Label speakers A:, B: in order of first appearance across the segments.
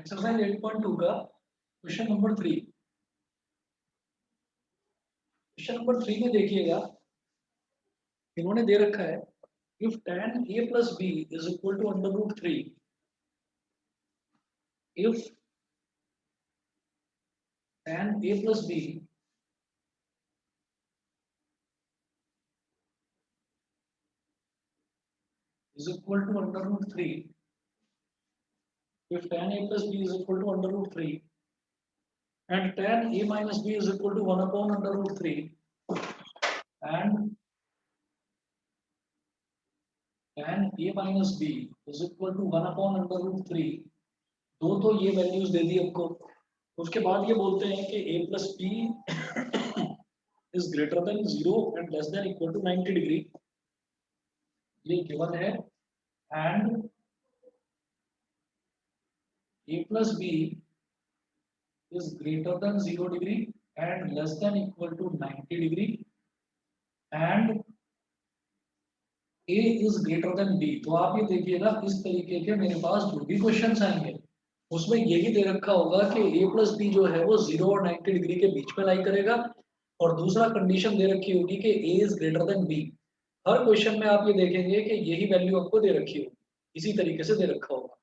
A: Exercise 8.2 का question number 3। Question number 3 में देखिएगा, इन्होंने दे रखा है if tan a plus b is equal to under root 3, if tan a plus b is equal to under root 3, if tan a plus b is equal to under root 3 and tan a minus b is equal to 1 upon under root 3 and tan a minus b is equal to 1 upon under root 3, दो तो ये values दे दी आपको। उसके बाद ये बोलते हैं कि a plus b is greater than 0 and less than equal to 90 degree, ये गिवन है। and a plus b is greater than 0 degree and less than equal to 90 degree and a is greater than b। तो आप ये देखिएगा, इस तरीके के मेरे पास जो भी क्वेश्चंस आएंगे उसमें यही दे रखा होगा कि a plus b जो है वो 0 और 90 डिग्री के बीच में लाई करेगा, और दूसरा कंडीशन दे रखी होगी कि a is greater than b। Her question में आप ये देखेंगे कि यही वैल्यू आपको दे रखी होगी, इसी तरीके से दे रखा होगा।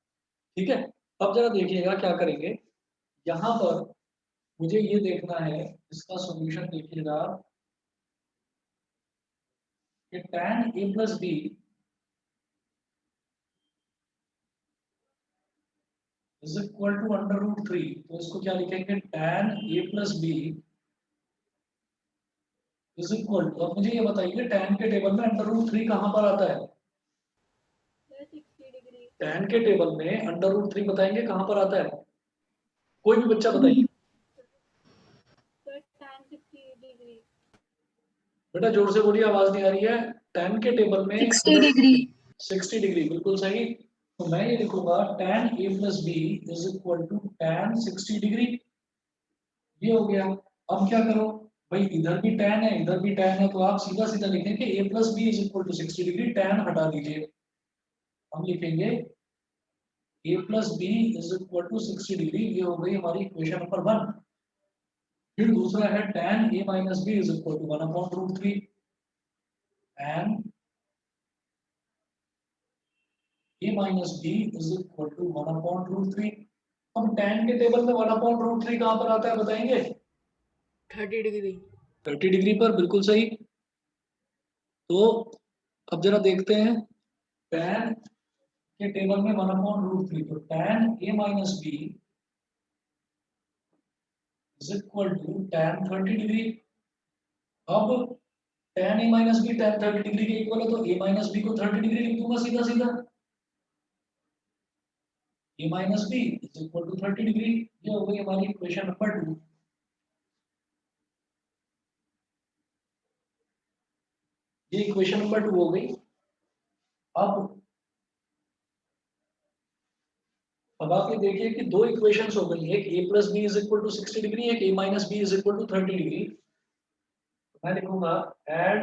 A: ठीक है, अब जरा देखिएगा क्या करेंगे। यहाँ पर मुझे ये देखना है, इसका सॉल्यूशन देखिएगा कि tan a plus b is equal to under root 3, तो इसको क्या लिखेंगे, tan a plus b is equal to, अब मुझे ये बताइए tan के टेबल में अंडर रूट 3 कहाँ पर आता है?
B: 60 डिग्री।
A: tan के टेबल में अंडर रूट 3 बताएंगे कहाँ पर आता है? कोई भी बच्चा बताइए।
B: tan 60 degree.
A: बेटा जोर से बोलिए, आवाज नहीं आ रही है। tan के टेबल में
C: 60 डिग्री।
A: 60 डिग्री, बिल्कुल सही। तो मैं ये लिखूंगा tan a plus b is equal to tan 60 degree, ये हो गया। अब क्या करो भाई, इधर भी tan है इधर भी tan है, तो आप सीधा सीधा लिखेंगे a plus b is equal to 60 degree, tan हटा दीजिए, हम लिखेंगे a plus b is equal to 60 degree, ये हो गई हमारी इक्वेशन नंबर 1। फिर दूसरा है tan a minus b is equal to 1 upon root 3 and a minus b is equal to 1 upon root 3। अब tan के टेबल में 1 upon root 3 कहाँ पर आता है बताएंगे?
B: 30 डिग्री।
A: 30 डिग्री पर, बिल्कुल सही। तो अब जरा देखते हैं tan के टेबल में 1 upon root 3, तो tan a minus b is equal to tan 30 degree. अब tan a minus b tan 30 degree के इक्वल है, तो a minus b को 30 डिग्री लिख दूंगा सीधा सीधा, a minus b is equal to 30 degree, ये हो गई हमारी इक्वेशन नंबर 2। ये इक्वेशन नंबर 2 हो गई। अब आप ये देखिए कि दो इक्वेशंस हो गई, एक a plus b is equal to 60 degree, एक a minus b is equal to 30 degree. मैं लिखूंगा add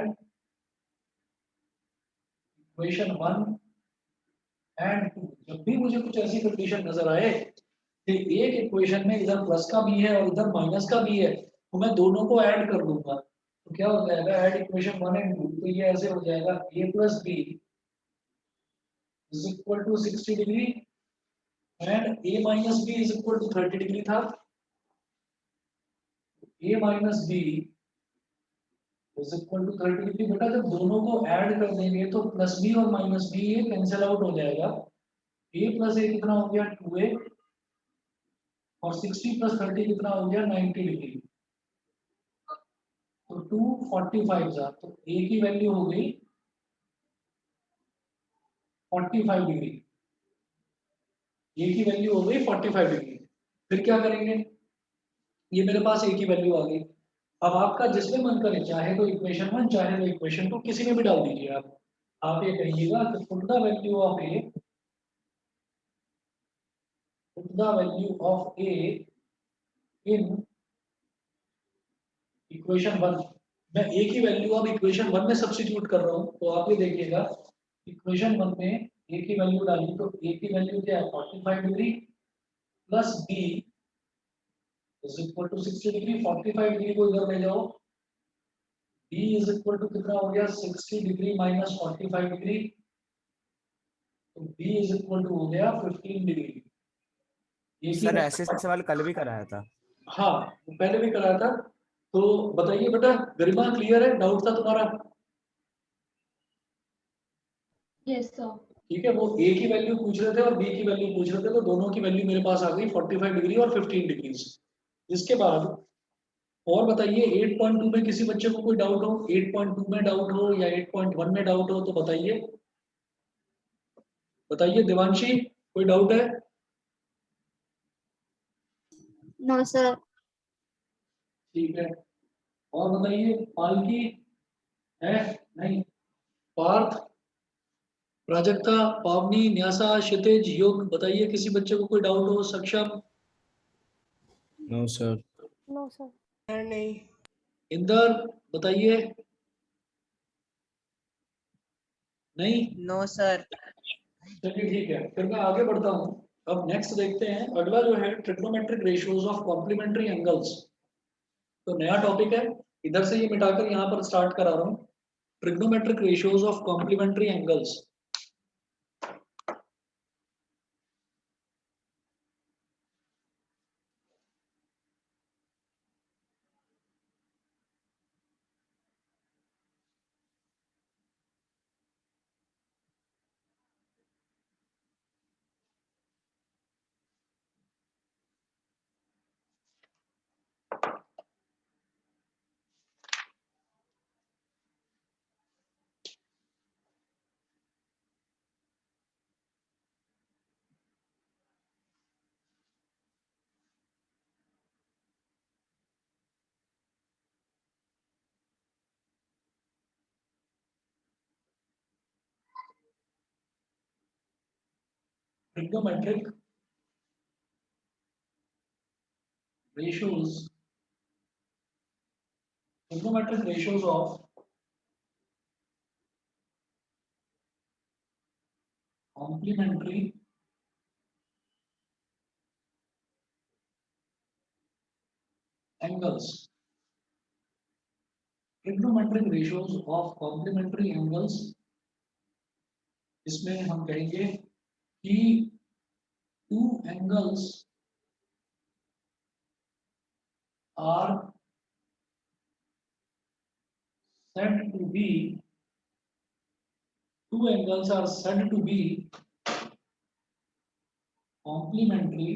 A: इक्वेशन 1 एंड 2। जब भी मुझे कुछ ऐसी कंडीशन नजर आए कि एक इक्वेशन में इधर प्लस का भी है और इधर माइनस का भी है, तो मैं दोनों को ऐड कर दूंगा। तो क्या हो जाएगा, ऐड इक्वेशन 1 एंड 2, तो ये ऐसे हो जाएगा a plus b is equal to 60 degree and a minus b is equal to 30 degree था, a minus b is equal to 30 degree. बेटा जब दोनों को ऐड कर देंगे तो प्लस बी और माइनस बी ये कैंसिल आउट हो जाएगा, a प्लस a कितना हो गया 2a और 60 प्लस 30 कितना हो गया 90 डिग्री, तो 245 था, तो a की वैल्यू हो गई 45 डिग्री, a की वैल्यू हो गई 45 डिग्री। फिर क्या करेंगे, ये मेरे पास a की वैल्यू आ गई। अब आपका जिसमें मन करे, चाहे तो इक्वेशन 1 चाहे तो इक्वेशन 2 किसी में भी डाल दीजिए आप ये कहिएगा कि put the value of a in equation 1। मैं a की वैल्यू अब इक्वेशन 1 में सब्स्टिट्यूट कर रहा हूं, तो आप ये देखिएगा इक्वेशन 1 में a की वैल्यू डाली, तो a की वैल्यू क्या है 45 degree plus B is equal to 60 degree, 45 degree को इधर ले जाओ, बी इज इक्वल टू कितना हो गया 60 डिग्री माइनस 45 डिग्री, तो बी इज इक्वल टू हो गया 15 डिग्री। एक ही
C: सर ऐसे सवाल कल भी कराया था।
A: हाँ पहले भी कराया था। तो बताइए बेटा, गरिमा क्लियर है, डाउट था तुम्हारा?
B: Yes sir.
A: ठीक है, वो ए की वैल्यू पूछ रहे थे और बी की वैल्यू पूछ रहे थे, तो दोनों की वैल्यू मेरे पास आ गई 45 डिग्री और 15 डिग्री। इसके बाद और बताइए 8.2 में किसी बच्चे को कोई डाउट हो, 8.2 में डाउट हो या 8.1 में डाउट हो तो बताइए। बताइए देवांशी, कोई डाउट है?
B: No sir.
A: ठीक है, और बताइए पालकी है? नहीं। पार्थ, प्राजक्ता, पावनी, न्यासा, क्षितिज, योग, बताइए किसी बच्चे को कोई डाउट हो? सक्षम,
C: नो सर।
B: No sir.
D: नहीं।
A: इंदर, बताइए। नहीं?
D: No sir.
A: चलिए ठीक है, फिर मैं आगे बढ़ता हूँ। अब नेक्स्ट देखते हैं, अगला जो है trigonometric ratios of complementary angles. तो नया टॉपिक है, इधर से ये मिटाकर यहाँ पर स्टार्ट करा रहा हूँ। Trigonometric ratios of complementary angles. Trigonometric ratios trigonometric ratios of complementary angles। trigonometric ratios of complementary angles, इसमें हम कहेंगे कि two angles are said to be two angles are said to be complementary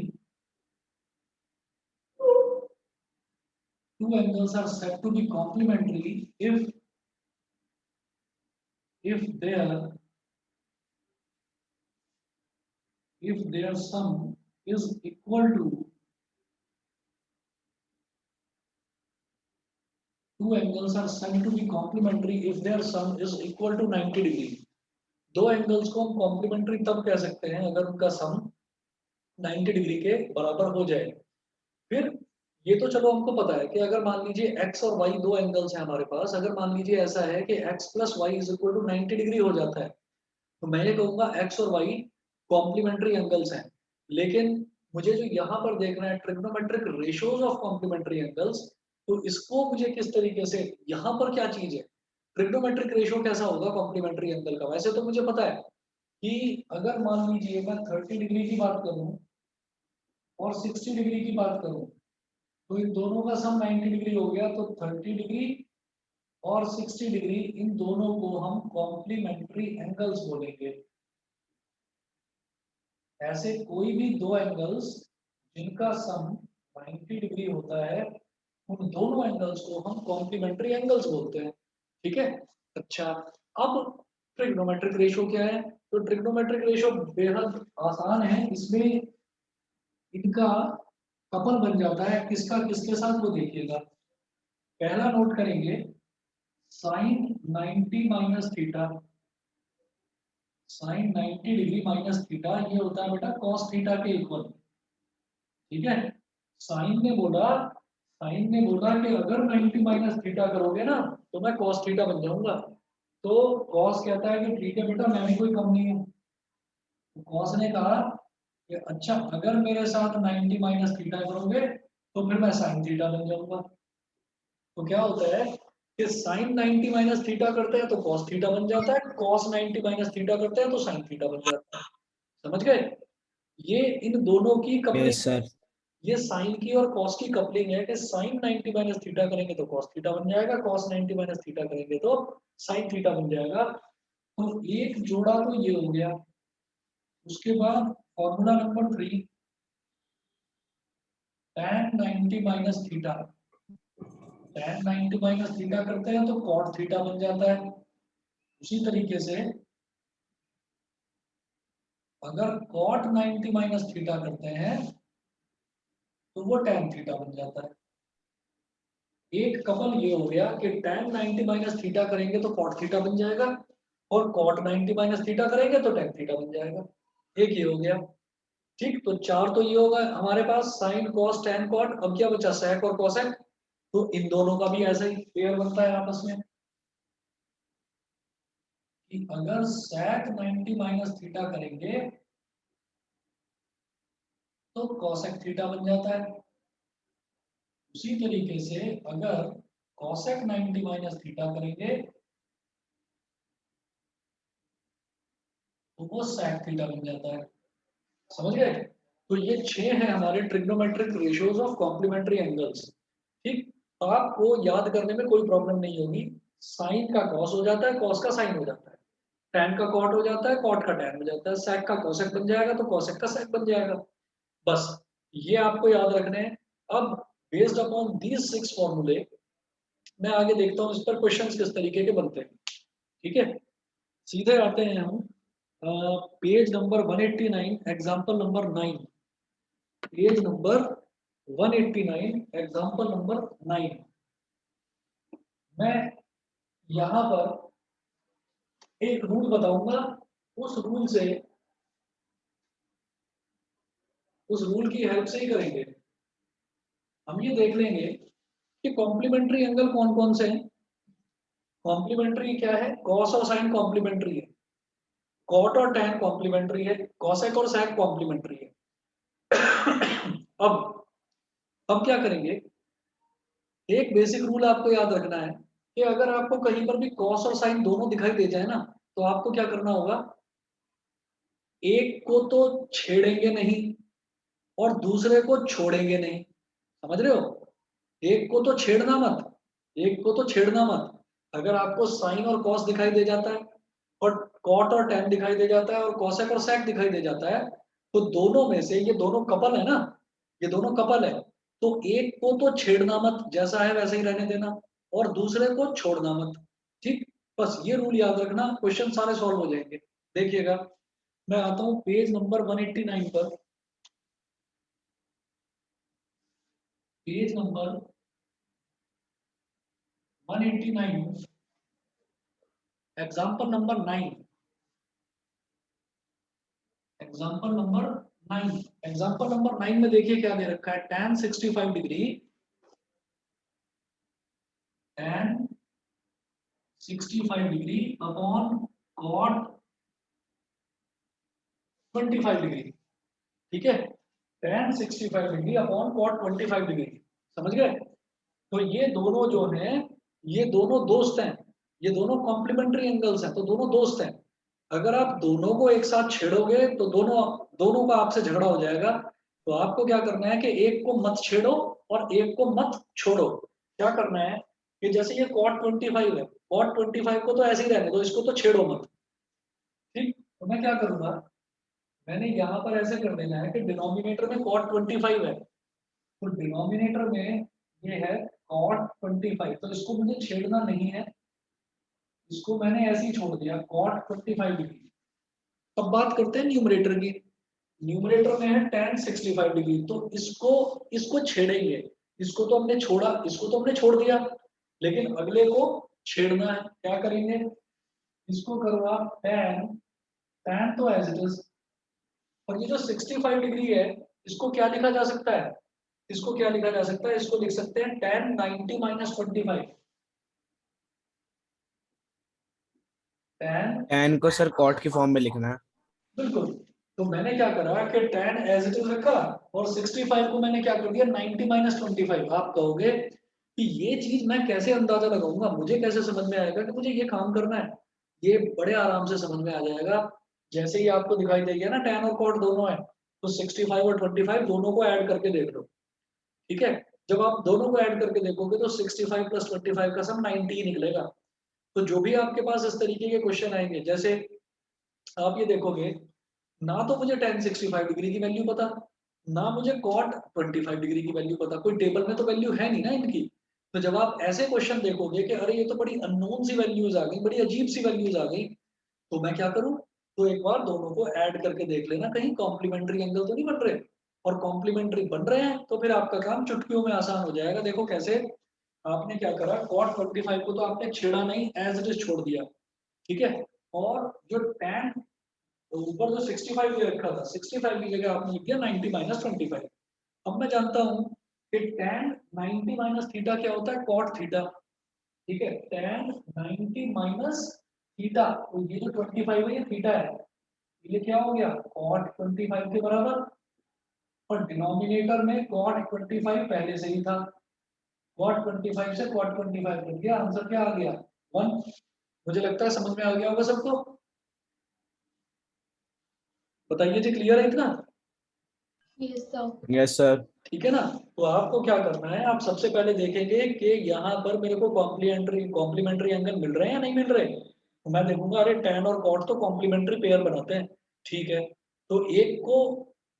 A: two angles are said to be complementary if their sum is equal to two angles are said to be complementary if their sum is equal to 90 degree। दो angles को हम complementary तब कह सकते हैं अगर उनका सम 90 degree के बराबर हो जाए। फिर ये तो चलो हमको पता है कि अगर मान लीजिए x और y दो एंगल्स हैं हमारे पास, अगर मान लीजिए ऐसा है कि x plus y is equal to 90 degree हो जाता है, तो मैं ये कहूंगा x और y कॉम्प्लीमेंट्री एंगल्स हैं। लेकिन मुझे जो यहाँ पर देखना है trigonometric ratios of complementary angles, तो इसको मुझे किस तरीके से, यहाँ पर क्या चीज है, ट्रिग्नोमेट्रिक रेशियो कैसा होगा कॉम्प्लीमेंट्री एंगल का? वैसे तो मुझे पता है कि अगर मान लीजिए मैं 30 डिग्री की बात करूं और 60 डिग्री की बात करूं, तो इन दोनों का सम 90 डिग्री हो गया, तो 30 डिग्री और 60 डिग्री इन दोनों को हम कॉम्प्लीमेंट्री एंगल्स बोलेंगे। ऐसे कोई भी दो एंगल्स जिनका सम 90 डिग्री होता है, उन दोनों एंगल्स को हम कॉम्प्लीमेंट्री एंगल्स बोलते हैं। ठीक है, अच्छा अब ट्रिग्नोमेट्रिक रेशियो क्या है? तो ट्रिग्नोमेट्रिक रेशियो बेहद आसान है, इसमें इनका कपल बन जाता है, किसका किसके साथ वो देखिएगा। पहला नोट करेंगे sine 90 minus theta, sine 90 degree minus theta ये होता है बेटा कॉस थीटा के इक्वल। ठीक है, साइन ने बोला कि अगर 90 माइनस थीटा करोगे ना तो मैं कॉस थीटा बन जाऊंगा। तो कॉस कहता है कि ठीक है बेटा मैं भी कोई कम नहीं हूं। तो कॉस ने कहा ये अच्छा, अगर मेरे साथ 90 माइनस थीटा करोगे तो फिर मैं साइन थीटा बन जाऊंगा। तो क्या होता है कि साइन 90 माइनस थीटा करते हैं तो कॉस थीटा बन जाता है, कॉस 90 माइनस थीटा करते हैं तो साइन थीटा बन जाता है। समझ गए? ये इन दोनों की
C: यस
A: कपलिंग है।
C: सर।
A: ये साइन की और कॉस की कपलिंग है कि साइन 90 माइनस थीटा करेंगे तो कॉस थीटा बन जाएगा, कॉस 90 माइनस थीटा करेंगे तो साइन थीटा बन जाएगा। तो एक जोड़ा तो ये हो गया। उसके बाद formula number 3, tan 90 minus theta, tan 90 minus theta करते हैं तो cot थीटा बन जाता है। उसी तरीके से अगर cot 90 माइनस थीटा करते हैं तो वो tan थीटा बन जाता है। एक कपल ये हो गया कि tan 90 माइनस थीटा करेंगे तो cot थीटा बन जाएगा, और cot 90 माइनस थीटा करेंगे तो tan थीटा बन जाएगा। एक ये हो गया। ठीक, तो चार तो ये होगा हमारे पास, साइन कॉस टैन कॉट। अब क्या बचा, sec और cosec। तो इन दोनों का भी ऐसा ही पेयर बनता है आपस में कि अगर sec 90 माइनस थीटा करेंगे तो cosec थीटा बन जाता है। उसी तरीके से अगर cosec 90 माइनस थीटा करेंगे तो वो sec थीटा बन जाता है। समझ गए? तो ये 6 हैं हमारे trigonometric ratios of complementary angles. ठीक, आपको याद करने में कोई प्रॉब्लम नहीं होगी। साइन का कॉस हो जाता है, कॉस का साइन हो जाता है, टैन का कॉट हो जाता है, कॉट का टैन हो जाता है, sec का कोसेक बन जाएगा तो कोसेक का sec बन जाएगा। बस ये आपको याद रखने हैं। अब बेस्ड अपॉन दीज 6 फॉर्मूले मैं आगे देखता हूँ इस पर क्वेश्चंस किस तरीके के बनते हैं। ठीक है, सीधे आते हैं हम page number 189 example number 9। Page number 189 example number 9। मैं यहाँ पर एक रूल बताऊंगा, उस रूल से, उस रूल की हेल्प से ही करेंगे। हम ये देख लेंगे कि कॉम्प्लीमेंट्री एंगल कौन कौन से हैं। कॉम्प्लीमेंट्री क्या है, कॉस और साइन कॉम्प्लीमेंट्री है, कॉट और टैन कॉम्प्लीमेंट्री है, कॉसेक और सैक कॉम्प्लीमेंट्री है। अब क्या करेंगे, एक बेसिक रूल आपको याद रखना है कि अगर आपको कहीं पर भी कॉस और साइन दोनों दिखाई दे जाए ना, तो आपको क्या करना होगा, एक को तो छेड़ेंगे नहीं और दूसरे को छोड़ेंगे नहीं। समझ रहे हो? एक को तो छेड़ना मत, एक को तो छेड़ना मत। अगर आपको साइन और कॉस दिखाई दे जाता है और कॉट और टैन दिखाई दे जाता है और कॉसेक और सैक दिखाई दे जाता है, तो दोनों में से, ये दोनों कपल है ना, ये दोनों कपल है, तो एक को तो छेड़ना मत, जैसा है वैसे ही रहने देना, और दूसरे को छोड़ना मत। ठीक, बस ये रूल याद रखना, क्वेश्चन सारे सॉल्व हो जाएंगे। देखिएगा, मैं आता हूँ पेज नंबर 189 पर। Page number 189 example number 9। Example number 9, example number 9 में देखिए क्या दे रखा है, tan 65 degree, tan 65 degree upon cot 25 degree. ठीक है, tan 65 degree upon cot 25 degree. समझ गए? तो ये दोनों जो हैं, ये दोनों दोस्त हैं, ये दोनों कॉम्प्लीमेंट्री एंगल्स हैं, तो दोनों दोस्त हैं। अगर आप दोनों को एक साथ छेड़ोगे तो दोनों दोनों का आपसे झगड़ा हो जाएगा। तो आपको क्या करना है कि एक को मत छेड़ो और एक को मत छोड़ो। क्या करना है कि जैसे ये cot 25 है, cot 25 को तो ऐसे ही रहने दो, इसको तो छेड़ो मत। ठीक, तो मैं क्या करूंगा, मैंने यहाँ पर ऐसे कर देना है कि डिनोमिनेटर में cot 25 है, तो डिनोमिनेटर में ये है cot 25, तो इसको मुझे छेड़ना नहीं है, इसको मैंने ऐसे ही छोड़ दिया cot 25 डिग्री। अब बात करते हैं न्यूमरेटर की। न्यूमरेटर में है tan 65 डिग्री, तो इसको इसको छेड़ेंगे। इसको तो हमने छोड़ा, इसको तो हमने छोड़ दिया, लेकिन अगले को छेड़ना है। क्या करेंगे, इसको करो आप tan, tan तो एज इट इज, और ये जो 65 डिग्री है, इसको क्या लिखा जा सकता है, इसको क्या लिखा जा सकता है, इसको लिख सकते हैं tan 90 माइनस 25। tan,
C: tan को सर कॉट की फॉर्म में लिखना है।
A: बिल्कुल, तो मैंने क्या करा कि tan एज इट इज रखा और 65 को मैंने क्या कर दिया 90 माइनस 25। आप कहोगे कि ये चीज मैं कैसे अंदाजा लगाऊंगा, मुझे कैसे समझ में आएगा कि मुझे ये काम करना है? ये बड़े आराम से समझ में आ जाएगा। जैसे ही आपको दिखाई देगा ना tan और cot दोनों है, तो 65 और 25 दोनों को ऐड करके देख लो। ठीक है, जब आप दोनों को ऐड करके देखोगे तो 65 प्लस 25 का सम 90 ही निकलेगा। तो जो भी आपके पास इस तरीके के क्वेश्चन आएंगे, जैसे आप ये देखोगे, ना तो मुझे tan 65 डिग्री की वैल्यू पता, ना मुझे cot 25 डिग्री की वैल्यू पता, कोई टेबल में तो वैल्यू है नहीं ना इनकी। तो जब आप ऐसे क्वेश्चन देखोगे कि अरे ये तो बड़ी अननोन सी वैल्यूज आ गई, बड़ी अजीब सी वैल्यूज आ गई, तो मैं क्या करूं, तो एक बार दोनों को ऐड करके देख लेना कहीं कॉम्प्लीमेंट्री एंगल तो नहीं बन रहे। और कॉम्प्लीमेंट्री बन रहे हैं तो फिर आपका काम चुटकियों में आसान हो जाएगा। देखो कैसे, आपने क्या करा, cot 25 को तो आपने छेड़ा नहीं, एज इट इज छोड़ दिया। ठीक है, और जो tan, तो ऊपर जो 65 ये रखा था, 65 की जगह आपने लिख दिया 90 माइनस 25। अब मैं जानता हूं कि tan 90 माइनस थीटा क्या होता है, cot थीटा। ठीक है, tan 90 माइनस थीटा, तो ये जो 25 है ये थीटा है, ये क्या हो गया cot 25 के बराबर। और डिनोमिनेटर में cot 25 पहले से ही था, cot 25 से cot 25 कट गया, आंसर क्या आ गया 1। मुझे लगता है समझ में आ गया होगा सबको। बताइए जी, क्लियर है इतना?
B: Yes, sir.
C: Yes sir.
A: ठीक है ना। तो आपको क्या करना है, आप सबसे पहले देखेंगे कि यहाँ पर मेरे को कॉम्प्लीमेंट्री एंगल मिल रहे हैं या नहीं मिल रहे। तो मैं देखूंगा अरे tan और cot तो कॉम्प्लीमेंट्री पेयर बनाते हैं। ठीक है, तो एक को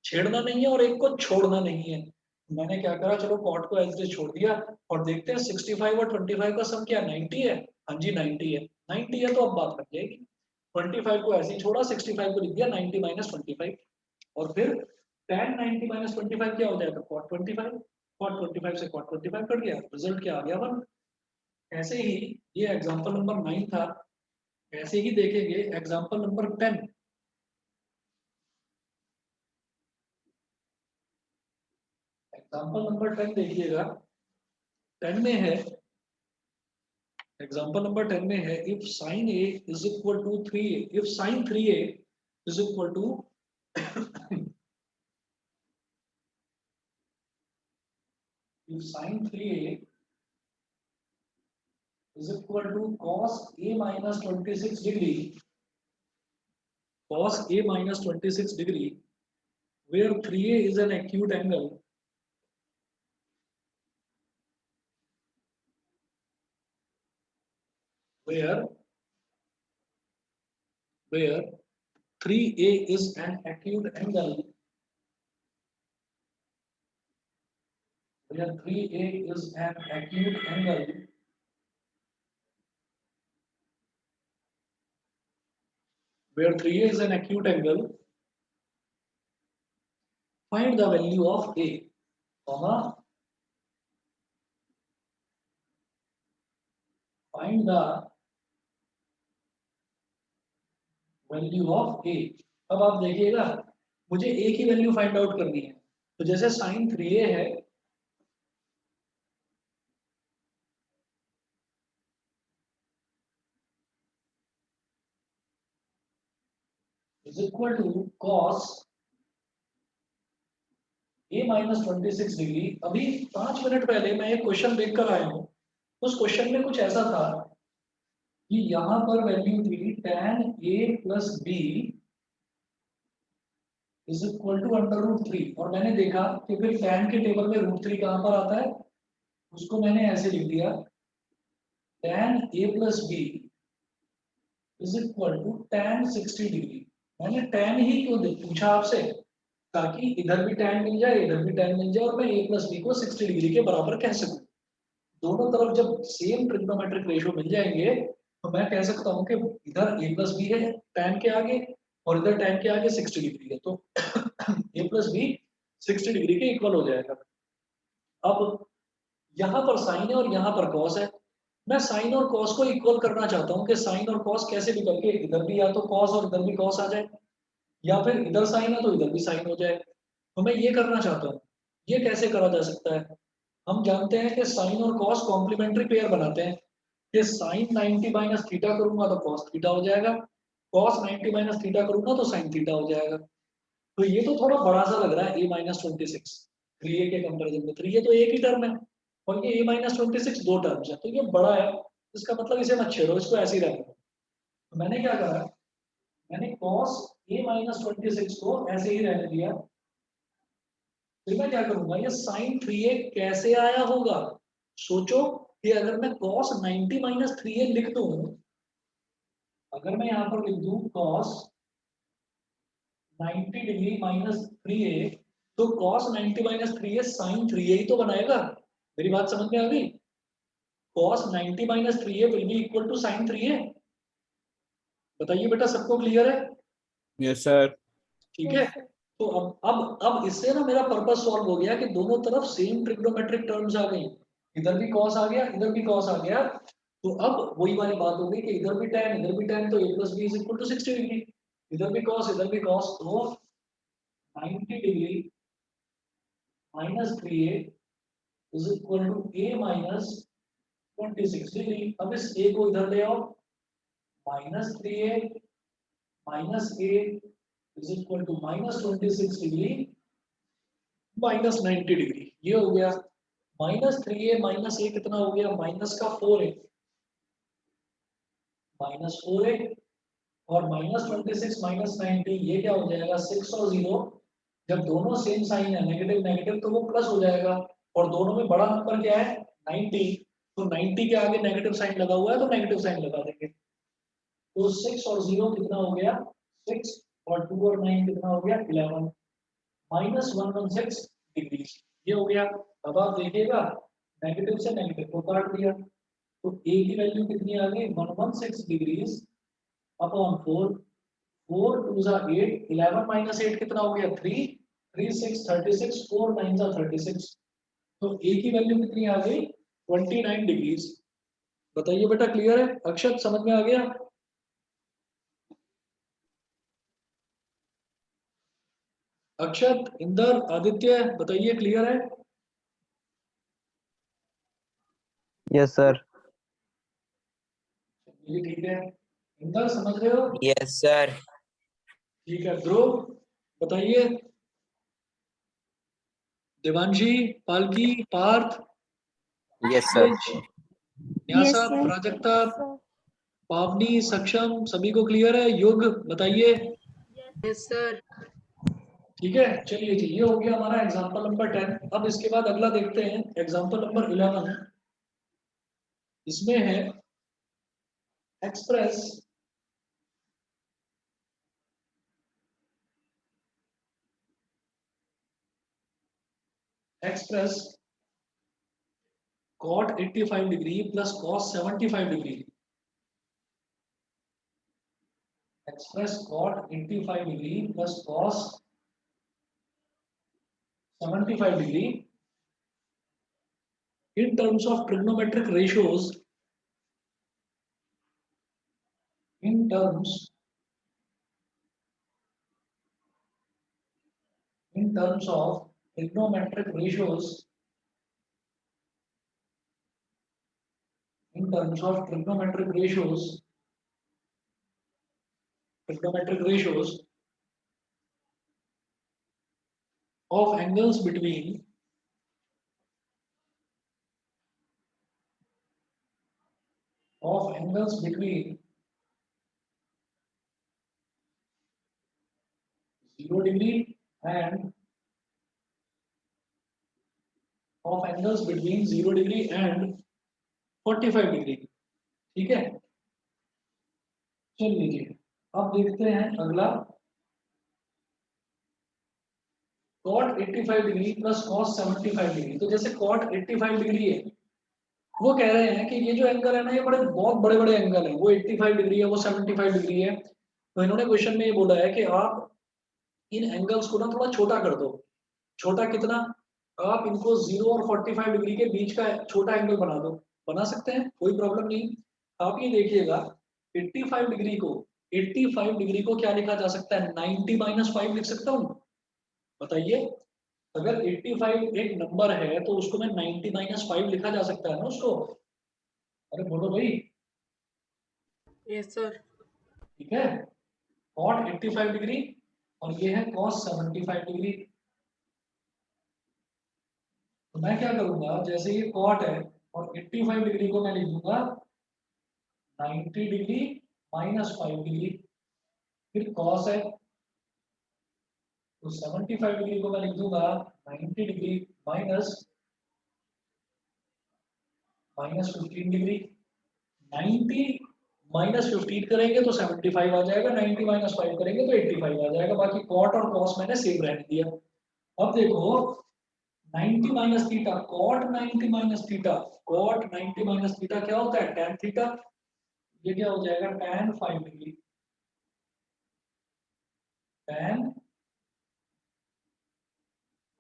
A: छेड़ना नहीं है और एक को छोड़ना नहीं है। मैंने क्या करा, चलो cot को ऐसे छोड़ दिया और देखते हैं 65 और 25 का सम क्या 90 है। हाँ जी 90 है, 90 है तो अब बात बन जाएगी। 25 को ऐसे ही छोड़ा, 65 को लिख दिया 90 माइनस 25, और फिर tan 90 माइनस 25 क्या हो जाएगा cot 25, cot 25 से cot 25 कट गया, रिजल्ट क्या आ गया 1। ऐसे ही ये एग्जांपल नंबर 9 था, ऐसे ही देखेंगे एग्जांपल नंबर 10। एग्जांपल नंबर 10 देखिएगा, 10 में है, एग्जांपल नंबर 10 में है, if sin a is equal to 3a, if sin 3a is equal to if sin 3a is equal to cos a minus 26 degree, cos a minus 26 degree, where 3a is an acute angle, where 3a is an acute angle, where 3a is an acute angle, where 3a is an acute angle, find the value of a, comma, find the value of a. अब आप देखिएगा, मुझे ए की value find out करनी है। तो जैसे sin 3a है, is equal to cos a minus 26 degree. अभी 5 मिनट पहले मैं एक क्वेश्चन देख कर आया हूँ, उस क्वेश्चन में कुछ ऐसा था कि यहाँ पर वैल्यू थी tan a plus B is equal to √3, और मैंने देखा कि फिर tan के टेबल में √3 कहाँ पर आता है, उसको मैंने ऐसे लिख दिया tan a plus B is equal to tan 60 degree. मैंने tan ही क्यों पूछा आपसे, ताकि इधर भी tan मिल जाए, इधर भी tan मिल जाए, और मैं a प्लस बी को 60 डिग्री के बराबर कह सकूं। दोनों तरफ जब सेम ट्रिग्नोमेट्रिक रेशियो मिल जाएंगे तो मैं कह सकता हूं कि इधर a प्लस बी है tan के आगे, और इधर tan के आगे 60 डिग्री है, तो a प्लस बी 60 डिग्री के इक्वल हो जाएगा। अब यहाँ पर साइन है और यहाँ पर कॉस है, मैं साइन और कॉस को इक्वल करना चाहता हूँ कि साइन और कॉस कैसे भी करके इधर भी या तो कॉस और इधर भी कॉस आ जाए, या फिर इधर साइन है तो इधर भी साइन हो जाए। तो मैं ये करना चाहता हूँ, ये कैसे करा जा सकता है। हम जानते हैं कि साइन और कॉस कॉम्प्लीमेंट्री पेयर बनाते हैं, कि साइन 90 माइनस थीटा करूंगा तो कॉस थीटा हो जाएगा, कॉस 90 माइनस थीटा करूंगा तो साइन थीटा हो जाएगा। तो ये तो थोड़ा बड़ा सा लग रहा है a माइनस 26 3a के कंपेरिजन में। 3a तो एक ही टर्म है और ये a माइनस 26 दो टर्म्स है, तो ये बड़ा है, इसका मतलब इसे मत छेड़ो, इसको ऐसे ही रहने दो। तो मैंने क्या करा, मैंने cos a माइनस 26 को ऐसे ही रहने दिया। फिर मैं क्या करूंगा, ये sin 3a कैसे आया होगा, सोचो कि अगर मैं cos 90 माइनस 3a लिख दूं, अगर मैं यहाँ पर लिख दूं cos 90 डिग्री माइनस 3a, तो cos 90 minus 3a sin 3a ही तो बनाएगा। मेरी बात समझ में आ गई? cos 90 minus 3a will be equal to sin 3a। बताइए बेटा, सबको क्लियर है?
C: Yes sir.
A: ठीक है। तो अब इससे ना मेरा पर्पस सॉल्व हो गया कि दोनों तरफ सेम ट्रिग्नोमेट्रिक टर्म्स आ गई, इधर भी cos आ गया, इधर भी cos आ गया। तो अब वही वाली बात हो गई कि इधर भी tan, इधर भी tan, तो a plus B is equal to 60 degree. इधर भी cos, इधर भी cos, तो 90 degree minus 3a is equal to a minus 26 degree. अब इस a को इधर ले आओ, minus 3a minus a is equal to minus 26 degree minus 90 degree. ये हो गया माइनस 3a माइनस a कितना हो गया, माइनस का 4a, माइनस 4a और माइनस 26 माइनस 90, ये क्या हो जाएगा 6 और 0। जब दोनों सेम साइन है, नेगेटिव नेगेटिव, तो वो प्लस हो जाएगा। और दोनों में बड़ा नंबर क्या है 90, तो 90 के आगे नेगेटिव साइन लगा हुआ है तो नेगेटिव साइन लगा देंगे। तो 6 और 0 कितना हो गया 6, और 2 और 9 कितना हो गया 11, माइनस 116 डिग्री। ये हो गया। अब आप देखिएगा नेगेटिव से नेगेटिव को काट दिया, तो a की वैल्यू कितनी आ गई 116 डिग्रीज अपॉन 4, 4 2 जा 8, 11 माइनस 8 कितना हो गया 3, 3 6 36, 4 9 जा 36। तो a की वैल्यू कितनी आ गई 29 डिग्रीज। बताइए बेटा, क्लियर है? अक्षत समझ में आ गया? अक्षत, इंदर, आदित्य, बताइए क्लियर है?
D: Yes sir.
A: ये ठीक है। इंदर समझ रहे हो?
E: Yes sir.
A: ठीक है। ध्रुव बताइए। देवांशी, पालकी, पार्थ,
E: यस सर।
A: तेज, न्यासा, प्राजक्ता, पावनी, सक्षम, सभी को क्लियर है? युग बताइए।
F: Yes sir.
A: ठीक है, चलिए जी, ये हो गया हमारा एग्जांपल नंबर 10। अब इसके बाद अगला देखते हैं एग्जांपल नंबर 11। इसमें है express express cot 85 degree plus cos 75 degree. Express cot 85 degree plus cos 75 degree in terms of trigonometric ratios, in terms of trigonometric ratios, in terms of trigonometric ratios of angles between zero degree and of angles between 0 degree and 45 degree. ठीक है, चलिए जी, अब देखते हैं अगला cot 85 degree plus cos 75 degree. तो जैसे cot 85 degree है, वो कह रहे हैं कि ये जो एंगल है ना, ये बहुत बड़े बड़े एंगल है। वो 85 डिग्री है, वो 75 डिग्री है। तो इन्होंने क्वेश्चन में ये बोला है कि आप इन एंगल्स को ना थोड़ा छोटा कर दो। छोटा कितना? आप इनको 0 और 45 डिग्री के बीच का छोटा एंगल बना दो। बना सकते हैं, कोई प्रॉब्लम नहीं। आप ये देखिएगा 85 डिग्री को 85 डिग्री को क्या लिखा जा सकता है 90 माइनस 5 लिख सकता हूँ? बताइए, अगर 85 एक नंबर है तो उसको मैं 90 माइनस 5 लिखा जा सकता है ना उसको? अरे बोलो भाई।
F: Yes sir.
A: ठीक है, cot 85 डिग्री और ये है cos 75 डिग्री। तो मैं क्या करूंगा, जैसे ये cot है और 85 डिग्री को मैं लिख दूंगा 90 डिग्री माइनस 5 डिग्री, फिर cos है तो 75 डिग्री को मैं लिख दूंगा 90 डिग्री माइनस 15 डिग्री। 90 माइनस 15 करेंगे तो 75 आ जाएगा, 90 माइनस 5 करेंगे तो 85 आ जाएगा। बाकी कॉट और कॉस मैंने सेम रहने दिया। अब देखो 90 minus theta, cot 90 minus theta, cot 90 minus theta क्या होता है, tan थीटा। ये क्या हो जाएगा, tan 5 degree, tan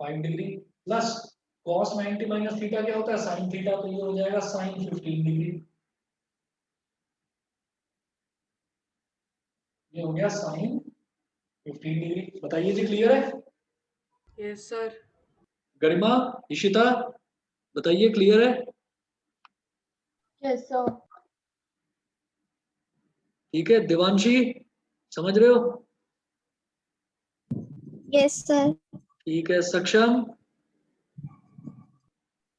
A: 5 degree plus cos 90 minus theta क्या होता है, sin थीटा, तो ये हो जाएगा sin 15 डिग्री। ये हो गया sin 15 डिग्री। बताइए जी, क्लियर है?
F: Yes, sir.
A: गरिमा, इशिता, बताइए क्लियर है?
B: Yes, sir.
A: ठीक है, देवांशी समझ रहे हो?
G: Yes, sir.
A: ठीक है, सक्षम,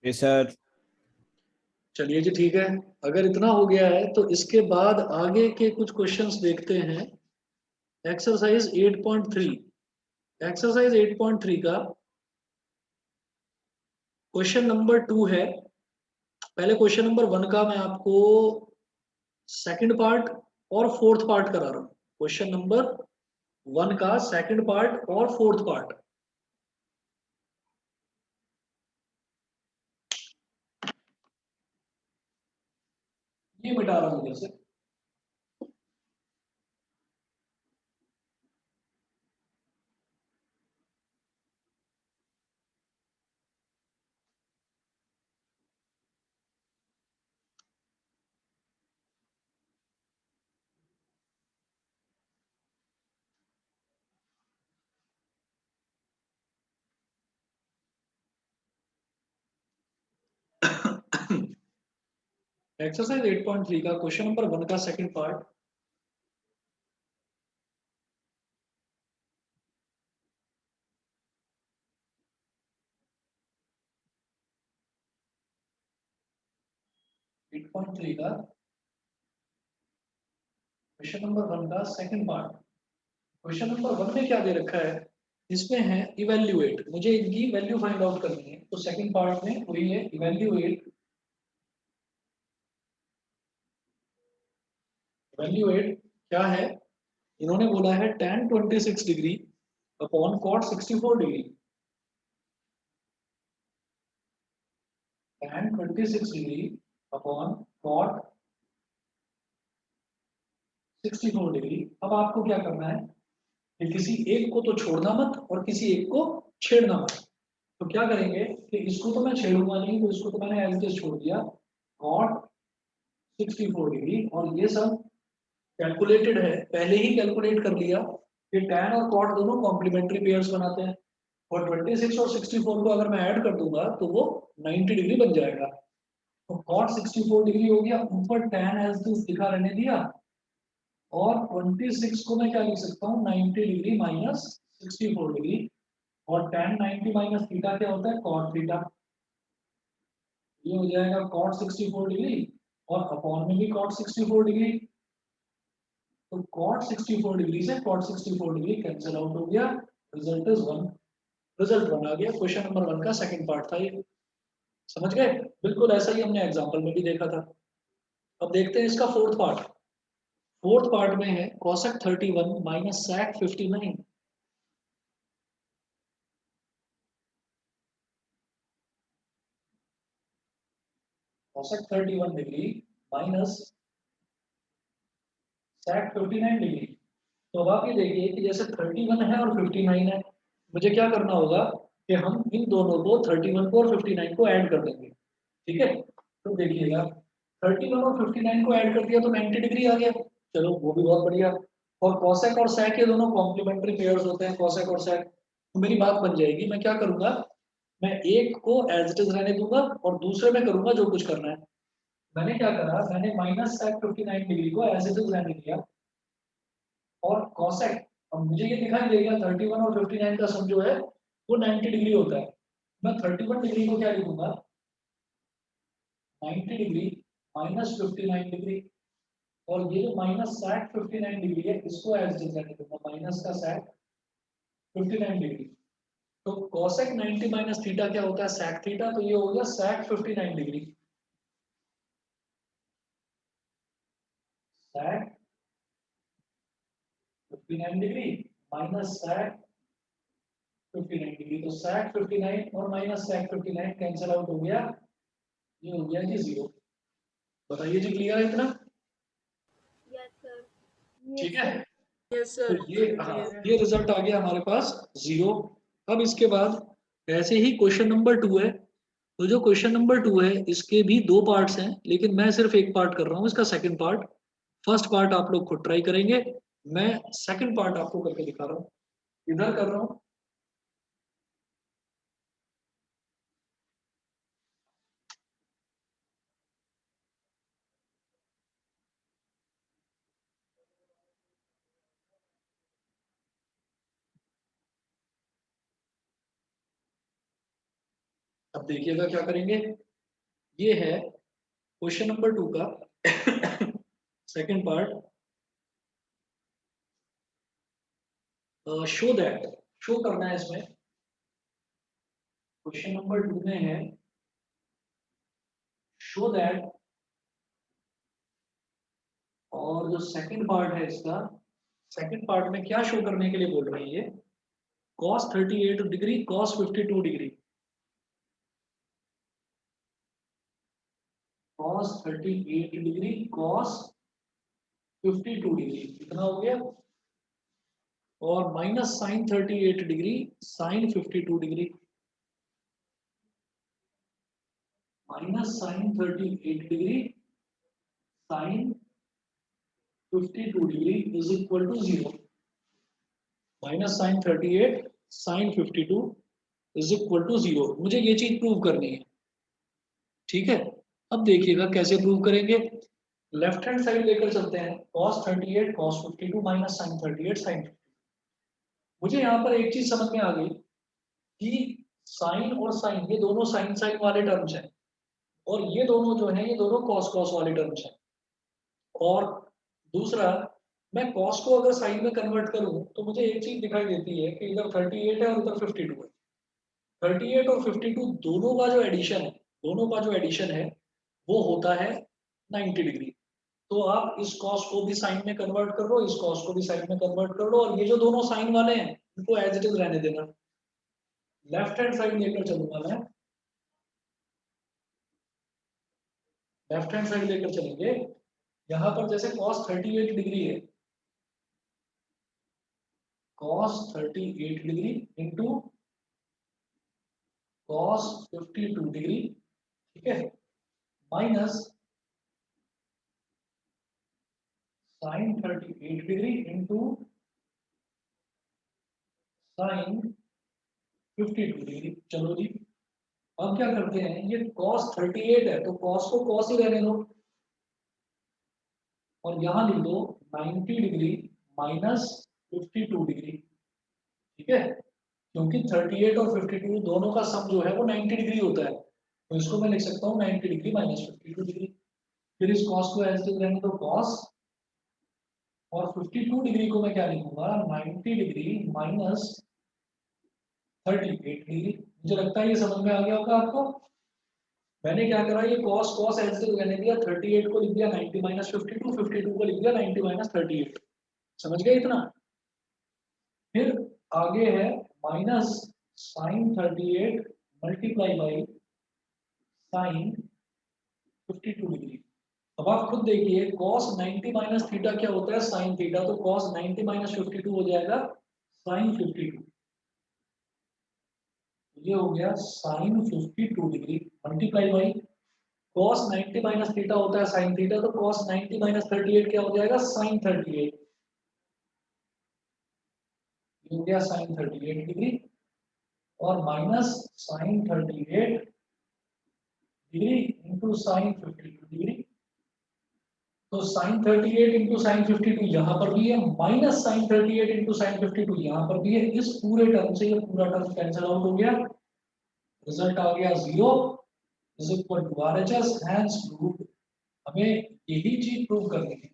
C: यस सर।
A: चलिए जी ठीक है। अगर इतना हो गया है तो इसके बाद आगे के कुछ क्वेश्चंस देखते हैं। एक्सरसाइज 8.3, एक्सरसाइज 8.3 का क्वेश्चन नंबर 2 है। पहले क्वेश्चन नंबर 1 का मैं आपको सेकंड पार्ट और फोर्थ पार्ट करा रहा हूँ। क्वेश्चन नंबर 1 का सेकंड पार्ट और फोर्थ पार्ट। ये मिटा रहा हूँ इधर से। एक्सरसाइज 8.3 का क्वेश्चन नंबर 1 का सेकंड पार्ट। का क्वेश्चन नंबर 1 का सेकंड पार्ट। क्वेश्चन नंबर 1 में क्या दे रखा है, इसमें है इवेल्युएट, मुझे इनकी वैल्यू फाइंड आउट करनी है। तो सेकंड पार्ट में वही है, इवेल्युएट। इवेल्युएट क्या है, इन्होंने बोला है tan 26 degree upon cot 64 degree. tan 26 degree upon cot 64 degree. अब आपको क्या करना है कि किसी एक को तो छोड़ना मत और किसी एक को छेड़ना मत। तो क्या करेंगे कि इसको तो मैं छेड़ूंगा नहीं, तो इसको तो मैंने एज इट इज छोड़ दिया, cot 64 डिग्री। और ये सब कैलकुलेटेड है, पहले ही कैलकुलेट कर लिया कि tan और cot दोनों कॉम्प्लीमेंट्री पेयर्स बनाते हैं। और 26 और 64 को अगर मैं ऐड कर दूंगा तो वो 90 डिग्री बन जाएगा। तो cot 64 डिग्री हो गया, ऊपर tan एज इट इज दिखा रहने दिया, और 26 को मैं क्या लिख सकता हूँ, 90 डिग्री माइनस 64 डिग्री। और tan 90 माइनस थीटा क्या होता है, cot थीटा। ये हो जाएगा cot 64 डिग्री और अपॉन में भी cot 64 डिग्री। तो cot 64 डिग्री से cot 64 डिग्री कैंसिल आउट हो गया, रिजल्ट इज 1। रिजल्ट 1 आ गया। क्वेश्चन नंबर 1 का सेकंड पार्ट था ये। समझ गए? बिल्कुल ऐसा ही हमने एग्जांपल में भी देखा था। अब देखते हैं इसका फोर्थ पार्ट। फोर्थ पार्ट में है cosec 31 minus sec 59। cosec 31 degree minus sec 59 degree. तो अब आप ये देखिए कि जैसे 31 है और 59 है, मुझे क्या करना होगा कि हम इन दोनों को 31 को और 59 को ऐड कर देंगे। ठीक है, तो देखिएगा 31 और 59 को ऐड कर दिया तो 90 डिग्री आ गया। चलो वो भी बहुत बढ़िया। और cosec और sec ये दोनों कॉम्प्लीमेंट्री पेयर्स होते हैं, cosec और sec। तो मेरी बात बन जाएगी। मैं क्या करूंगा, मैं एक को एज इट इज रहने दूंगा और दूसरे में करूंगा जो कुछ करना है। मैंने क्या करा, मैंने माइनस sec 59 डिग्री को एज इट इज रहने दिया और cosec अब मुझे ये दिखाई देगा 31 और 59 का सम जो है वो 90 डिग्री होता है। मैं 31 डिग्री को क्या लिखूंगा, 90 डिग्री माइनस 59 डिग्री, और ये जो माइनस sec 59 डिग्री है इसको एज इट इज रहने दूंगा, माइनस का sec 59 डिग्री। तो cosec 90 माइनस थीटा क्या होता है, sec थीटा, तो ये हो गया sec 59 degree, sec 59 degree minus sec 59 degree. तो sec 59 और माइनस sec 59 कैंसिल आउट हो गया, ये हो गया जी 0। बताइए जी, क्लियर है इतना?
B: Yes, sir.
A: ठीक
B: Yes,
A: है,
B: sir.
F: Yes,
A: तो
F: sir.
A: ये, हाँ,
F: Clear है.
A: ये रिजल्ट आ गया हमारे पास 0। अब इसके बाद ऐसे ही क्वेश्चन नंबर 2 है। तो जो क्वेश्चन नंबर 2 है इसके भी दो पार्ट्स हैं, लेकिन मैं सिर्फ एक पार्ट कर रहा हूँ, इसका सेकंड पार्ट। फर्स्ट पार्ट आप लोग खुद ट्राई करेंगे, मैं सेकंड पार्ट आपको करके दिखा रहा हूँ, इधर कर रहा हूँ। अब देखिएगा क्या करेंगे, ये है क्वेश्चन नंबर 2 का second part. Show that, show करना है इसमें, क्वेश्चन नंबर 2 में है शो दैट, और जो सेकंड पार्ट है इसका, सेकंड पार्ट में क्या शो करने के लिए बोल रहे हैं ये, cos 38 degree cos 52 degree, cos 38 degree cos 52 degree कितना हो गया, और minus sine 38 degree sine 52 degree, minus sine 38 degree sine 52 degree is equal to 0। Minus sine 38 sine 52 is equal to 0, मुझे ये चीज प्रूव करनी है। ठीक है, अब देखिएगा कैसे प्रूव करेंगे। लेफ्ट हैंड साइड लेकर चलते हैं, cos 38 cos 52 minus sine 38 sine 52। मुझे यहाँ पर एक चीज समझ में आ गई कि साइन और साइन ये दोनों साइन साइन वाले टर्म्स हैं, और ये दोनों जो हैं ये दोनों cos cos वाले टर्म्स हैं। और दूसरा, मैं cos को अगर साइन में कन्वर्ट करूं तो मुझे एक चीज दिखाई देती है कि इधर 38 है और इधर 52 है। 38 और 52 दोनों का जो एडिशन है, दोनों का जो एडिशन है वो होता है 90 डिग्री। तो आप इस कॉस को भी साइन में कन्वर्ट कर लो, इस कॉस को भी साइन में कन्वर्ट कर लो, और ये जो दोनों साइन वाले हैं इनको एज इट इज रहने देना। लेफ्ट हैंड साइड लेकर चलूंगा मैं, लेफ्ट हैंड साइड लेकर चलेंगे। यहाँ पर जैसे cos 38 डिग्री है, cos 38 degree into cos 52 degree, ठीक है, minus sine 38 degree into sine 52 degree. चलो जी, अब क्या करते हैं, ये cos 38 है तो cos को cos ही रहने दो, और यहां लिख दो 90 डिग्री माइनस 52 डिग्री। ठीक है, क्योंकि 38 और 52 दोनों का सम जो है वो 90 डिग्री होता है, तो इसको मैं लिख सकता हूँ 90 डिग्री माइनस 52 डिग्री। फिर इस cos को एज इट इज रहने दो cos, और 52 डिग्री को मैं क्या लिखूंगा, 90 डिग्री माइनस 38 डिग्री। मुझे लगता है ये समझ में आ गया होगा आपको। मैंने क्या करा, ये cos cos as it is रहने दिया, 38 को लिख दिया 90 माइनस 52, 52 को लिख दिया 90 माइनस 38। समझ गए इतना? फिर आगे है minus sine 38 multiply by sine 52 degree. अब आप खुद देखिए cos 90 माइनस थीटा क्या होता है, साइन थीटा, तो cos 90 माइनस 52 हो जाएगा साइन 52। ये हो गया sine 52 degree multiply by cos 90 minus theta होता है साइन थीटा, तो cos 90 माइनस 38 क्या हो जाएगा, साइन 38। ये हो गया साइन 38 डिग्री, और minus sine 38 degree into sine 52 degree. तो साइन 38 इंटू साइन 52 यहाँ पर भी है, माइनस साइन 38 इंटू साइन 52 यहाँ पर भी है। इस पूरे टर्म से ये पूरा टर्म कैंसिल आउट हो गया, रिजल्ट आ गया 0 is equal to RHS, hence proved. हमें यही चीज प्रूव करनी है।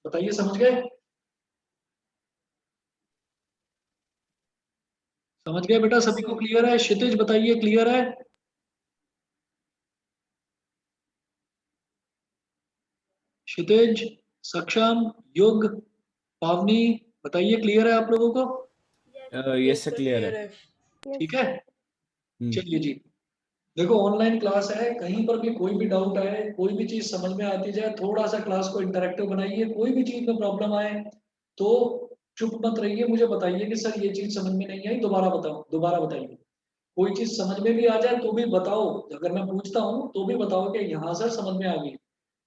A: बताइए, समझ गए? समझ गए बेटा? सभी को क्लियर है? क्षितिज बताइए, क्लियर है? क्षितिज, सक्षम, युग, पावनी, बताइए क्लियर है आप लोगों को?
C: यस सर, क्लियर
F: क्लियर
C: है।
F: है।
A: ठीक है,
C: हम्म,
A: चलिए जी। देखो, ऑनलाइन क्लास है, कहीं पर भी कोई भी डाउट आए, कोई भी चीज समझ में आती जाए, थोड़ा सा क्लास को इंटरेक्टिव बनाइए। कोई भी चीज में प्रॉब्लम आए तो चुप मत रहिए, मुझे बताइए कि सर ये चीज समझ में नहीं आई, दोबारा बताओ, दोबारा बताइए। कोई चीज समझ में भी आ जाए तो भी बताओ, अगर मैं पूछता हूँ तो भी बताओ कि यहाँ सर समझ में आ गई।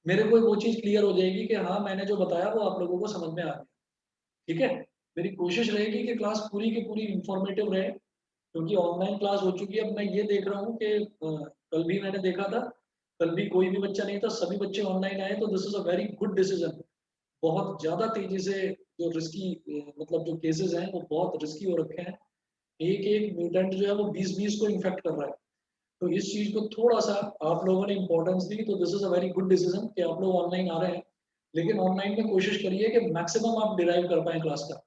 A: मेरे को वो चीज क्लियर हो जाएगी कि हाँ, मैंने जो बताया वो आप लोगों को समझ में आ गया। ठीक है, मेरी कोशिश रहेगी कि क्लास पूरी की पूरी इंफॉर्मेटिव रहे, क्योंकि ऑनलाइन क्लास हो चुकी है। अब मैं ये देख रहा हूँ कि कल भी मैंने देखा था, कल भी कोई भी बच्चा नहीं था, सभी बच्चे ऑनलाइन आए, तो this is a very good decision. बहुत ज्यादा तेजी से जो रिस्की मतलब जो केसेस हैं वो बहुत रिस्की हो रखे हैं। एक एक म्यूटेंट जो है वो 20-20 को इन्फेक्ट कर रहा है। तो इस चीज को थोड़ा सा आप लोगों ने इंपॉर्टेंस दी, तो this is a very good decision कि आप लोग ऑनलाइन आ रहे हैं। लेकिन ऑनलाइन में कोशिश करिए कि मैक्सिमम आप डिराइव कर पाए क्लास का,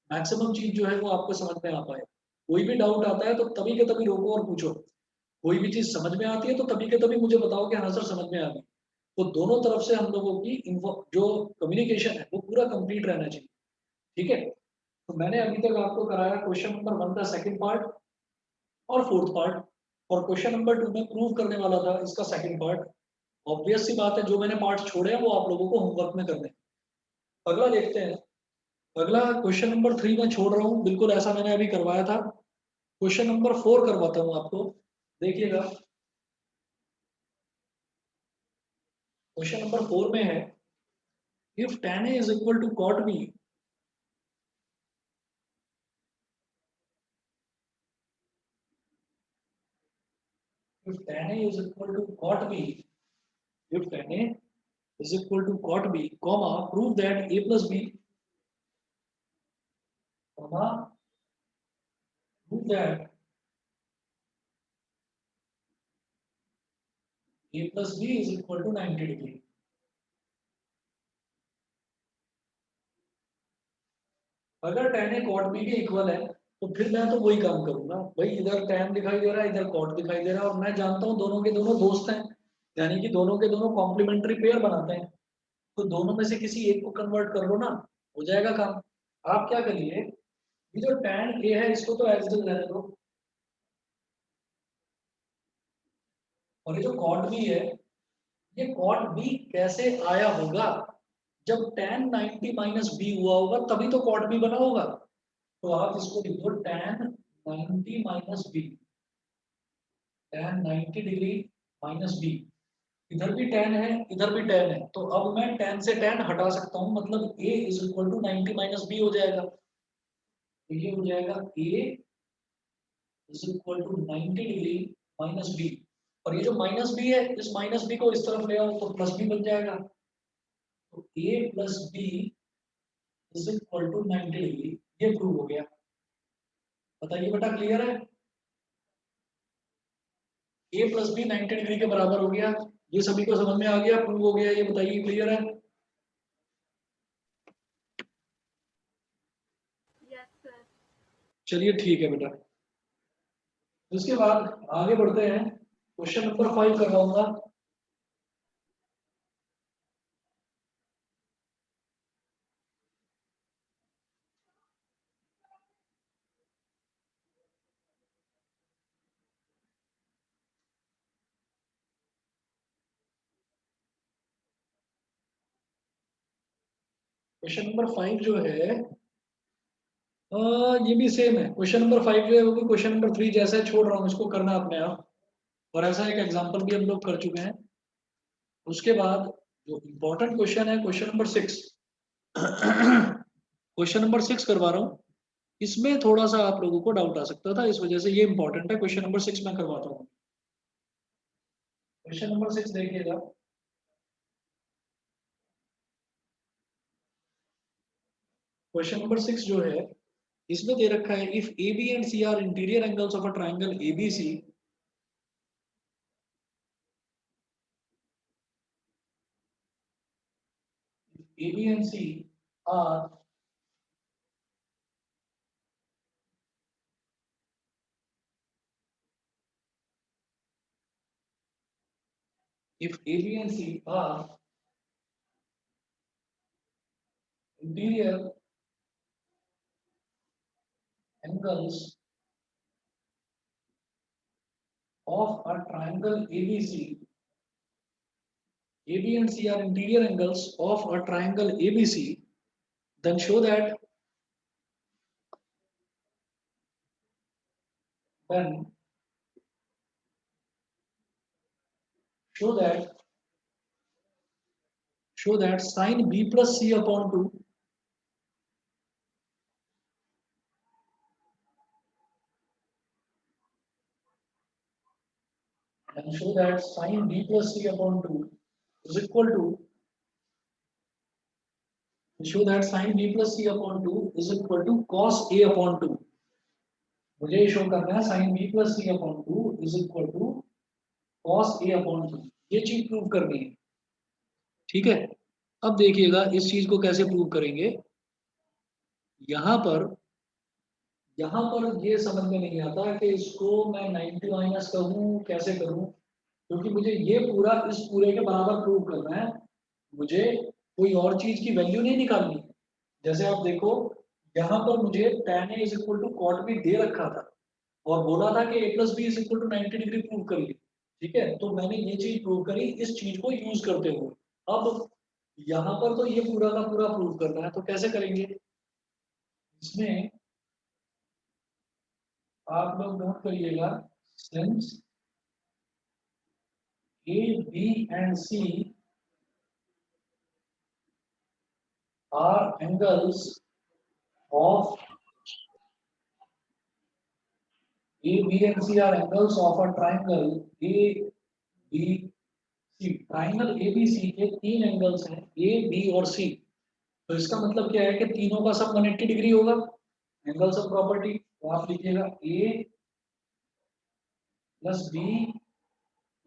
A: मैक्सिमम चीज जो है वो आपको समझ में आ पाए। कोई भी डाउट आता है तो तभी के तभी रोको और पूछो। कोई भी चीज समझ में आती है तो तभी के तभी मुझे बताओ कि हाँ सर समझ में आ गई। तो दोनों तरफ से हम लोगों की जो कम्युनिकेशन है वो पूरा कंप्लीट रहना चाहिए। ठीक है, तो मैंने अभी तक आपको कराया क्वेश्चन नंबर 1 का सेकंड पार्ट और फोर्थ पार्ट, और क्वेश्चन नंबर 2 में प्रूव करने वाला था इसका सेकंड पार्ट। ऑब्वियस सी बात है, जो मैंने पार्ट छोड़े हैं वो आप लोगों को होमवर्क में करने हैं। अगला देखते हैं। अगला क्वेश्चन नंबर 3 में छोड़ रहा हूँ, बिल्कुल ऐसा मैंने अभी करवाया था। क्वेश्चन नंबर 4 करवाता हूँ आपको, देखिएगा। क्वेश्चन नंबर 4 में है, if tan A is equal to cot B, if tan A is equal to cot B, if tan A is equal to cot B, comma, prove that A plus B, comma, prove that A plus B is equal to 90 degree। अगर tan A cot B के equal है तो फिर मैं तो वही काम करूंगा भाई, इधर tan दिखाई दे रहा है, इधर cot दिखाई दे रहा है, और मैं जानता हूँ दोनों के दोनों दोस्त हैं, यानी कि दोनों के दोनों कॉम्प्लीमेंट्री पेयर बनाते हैं। तो दोनों में से किसी एक को कन्वर्ट कर लो ना, हो जाएगा काम। आप क्या करिए, ये जो tan A है इसको तो एज इट इज रहने दो, और ये जो cot B है, ये cot B कैसे आया होगा? जब tan 90 माइनस बी हुआ होगा तभी तो cot B बना होगा। तो आप इसको लिख दो tan 90 minus b, tan 90 degree minus b. इधर भी tan है, इधर भी tan है, तो अब मैं tan से tan हटा सकता हूँ, मतलब a is equal to 90 minus b हो जाएगा। तो ये हो जाएगा a is equal to 90 degree minus b, और ये जो माइनस बी है, इस माइनस बी को इस तरफ ले आओ तो प्लस बी बन जाएगा। तो a plus B is equal to 90 degree, ये प्रूव हो गया। बताइए बेटा, क्लियर है? a प्लस बी 90 डिग्री के बराबर हो गया, ये सभी को समझ में आ गया, प्रूव हो गया। ये बताइए, क्लियर है?
B: Yes, sir.
A: चलिए ठीक है बेटा। उसके बाद आगे बढ़ते हैं, क्वेश्चन नंबर 5 करवाऊंगा। क्वेश्चन नंबर 5 जो है, ये भी सेम है। क्वेश्चन नंबर 5 जो है वो भी क्वेश्चन नंबर 3 जैसा है, छोड़ रहा हूँ इसको, करना अपने आप। और ऐसा एक एग्जांपल भी हम लोग कर चुके हैं। उसके बाद जो इम्पोर्टेंट क्वेश्चन है, क्वेश्चन नंबर 6, क्वेश्चन नंबर 6 करवा रहा हूँ। इसमें थोड़ा सा आप लोगों को डाउट आ सकता था, इस वजह से ये इंपॉर्टेंट है। क्वेश्चन नंबर 6 मैं करवाता हूँ। क्वेश्चन नंबर 6 देखिएगा। क्वेश्चन नंबर 6 जो है इसमें दे रखा है if A B and C are interior angles of a triangle ABC A, B and C are if A, B and C are interior angles of a triangle ABC, A, B and C are interior angles of a triangle ABC, then then show that show that sine B plus C upon 2 and show that sine B plus C upon 2 is equal to show that sine B plus C upon 2 is equal to cos A upon 2. मुझे show करना है sin B plus C upon 2 is equal to cos A upon 2. ये चीज prove करनी है, ठीक है। अब देखिएगा इस चीज को कैसे प्रूव करेंगे। यहाँ पर ये समझ में नहीं आता कि इसको मैं 90 माइनस करूँ कैसे करूँ, क्योंकि मुझे ये पूरा इस पूरे के बराबर प्रूव करना है, मुझे कोई और चीज की वैल्यू नहीं निकालनी है। जैसे आप देखो यहाँ पर मुझे tan A is equal to cot B दे रखा था और बोला था कि a plus B is equal to 90 degree prove करिए, ठीक है। तो मैंने ये चीज प्रूव करी इस चीज को यूज करते हुए। अब यहाँ पर तो ये पूरा का पूरा प्रूव करना है, तो कैसे करेंगे। इसमें आप लोग नोट करिएगा since A, B and C are angles of A, B and C are angles of a triangle A, B, C. Triangle ABC के तीन एंगल्स हैं A, B और C। तो इसका मतलब क्या है कि तीनों का सब 180 डिग्री होगा। एंगल्स ऑफ प्रॉपर्टी तो आप लिखिएगा A plus B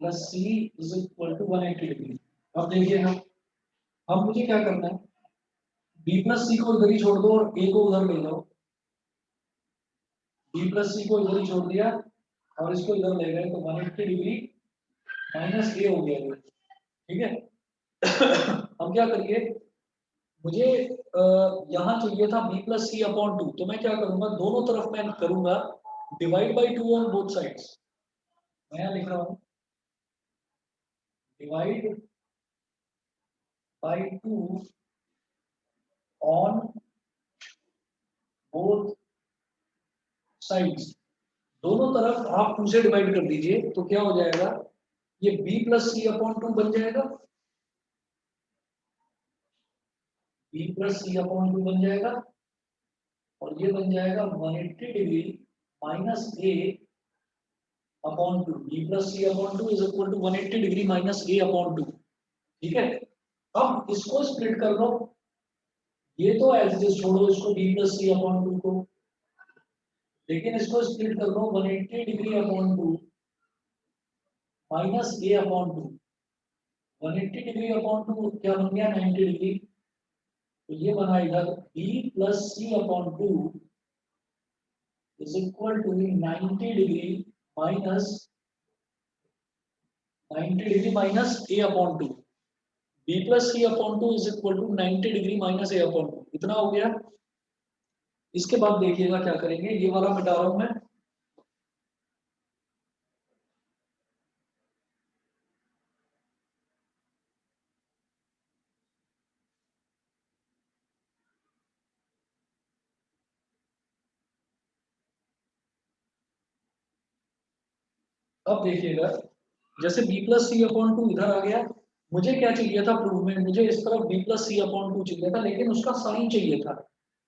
A: plus C is equal to 180 degree. अब देखिएगा अब मुझे क्या करना है, B प्लस C को इधर ही छोड़ दो और A को उधर ले जाओ। B प्लस C को इधर ही छोड़ दिया और इसको इधर ले गए तो 180 डिग्री माइनस A हो गया ये, ठीक है। अब क्या करिए, मुझे यहाँ चाहिए था b प्लस सी अपॉन 2, तो मैं क्या करूंगा दोनों तरफ मैं करूंगा divide by 2 on both sides. मैं यहाँ लिख रहा हूँ divide by 2 on both sides. दोनों तरफ आप 2 से डिवाइड कर दीजिए तो क्या हो जाएगा, ये b प्लस सी अपॉन 2 बन जाएगा, b प्लस सी अपॉन 2 बन जाएगा और ये बन जाएगा 180 degree minus a upon 2। b plus C upon 2 is equal to 180 degree minus a upon 2, ठीक है। अब इसको स्प्लिट कर लो, ये तो एज इट इज छोड़ो इसको b प्लस सी अपॉन 2 को, लेकिन इसको स्प्लिट कर लो 180 degree upon 2 minus a upon 2। 180 degree upon 2 क्या बन गया 90 डिग्री, तो ये बना इधर b plus C upon 2 is equal to 90 degree minus 90 degree minus a upon 2। b plus C upon 2 is equal to 90 degree minus a upon 2, इतना हो गया। इसके बाद देखिएगा क्या करेंगे, ये वाला मिटा रहा हूं मैं, अब देखिएगा जैसे b प्लस सी अपॉन 2 इधर आ गया, मुझे क्या चाहिए था प्रूफ में, मुझे इस तरफ b प्लस सी अपॉन 2 चाहिए था, लेकिन उसका साइन चाहिए था,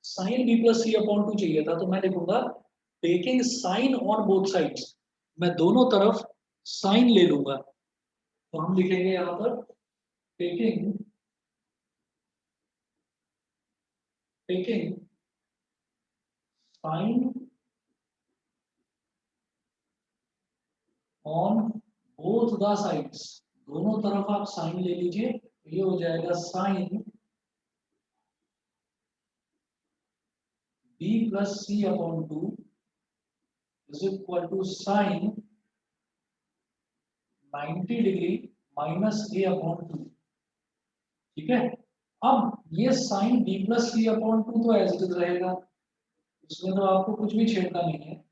A: साइन b प्लस सी अपॉन 2 चाहिए था। तो मैं लिखूंगा taking sine on both sides, मैं दोनों तरफ साइन ले लूंगा। तो हम लिखेंगे यहाँ पर taking taking sine on both the sides, दोनों तरफ आप साइन ले लीजिए, ये हो जाएगा sine b plus C upon 2 is equal to sine 90 degree minus a upon 2। ठीक है, अब ये साइन b प्लस सी अपॉन 2 तो एज इट इज रहेगा, इसमें तो आपको कुछ भी छेड़ना नहीं है।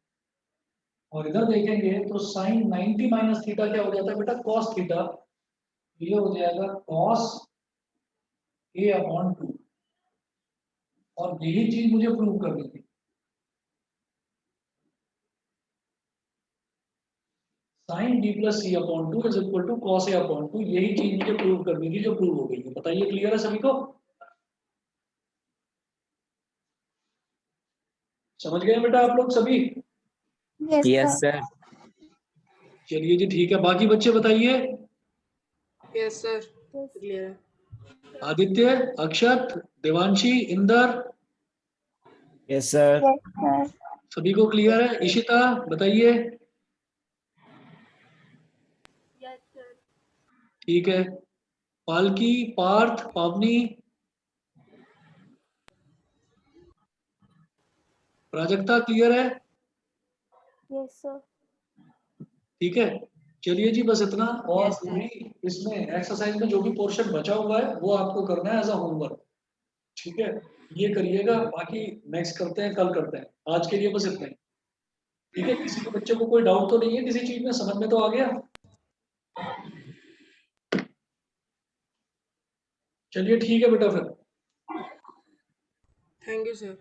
A: और इधर देखेंगे तो साइन 90 माइनस थीटा क्या हो जाता है बेटा, कॉस थीटा, ये हो जाएगा कॉस a अपॉन 2। और यही चीज मुझे प्रूव करनी थी, sine b plus C upon 2 is equal to cos a upon 2, यही चीज मुझे प्रूव करनी थी जो प्रूव हो गई है। बताइए क्लियर है सभी को, समझ गए बेटा आप लोग सभी?
E: Yes, sir.
A: चलिए जी ठीक है, बाकी बच्चे बताइए।
F: Yes, sir. Clear है.
A: आदित्य, अक्षत, देवांशी, इंदर,
C: Yes, sir.
A: सभी को क्लियर है? इशिता बताइए।
B: Yes, sir.
A: ठीक है, पालकी, पार्थ, पावनी, प्राजक्ता क्लियर है?
B: Yes, sir.
A: ठीक है, चलिए जी बस इतना। और
F: Yes, sir.
A: पूरी इसमें एक्सरसाइज में जो भी पोर्शन बचा हुआ है वो आपको करना है एज अ होमवर्क। ठीक है, ये करिएगा, बाकी नेक्स्ट करते हैं, कल करते हैं। आज के लिए बस इतना ही। ठीक है, किसी के बच्चे को कोई डाउट तो नहीं है किसी चीज में, समझ में तो आ गया? चलिए ठीक है बेटा फिर।
F: Thank you, sir.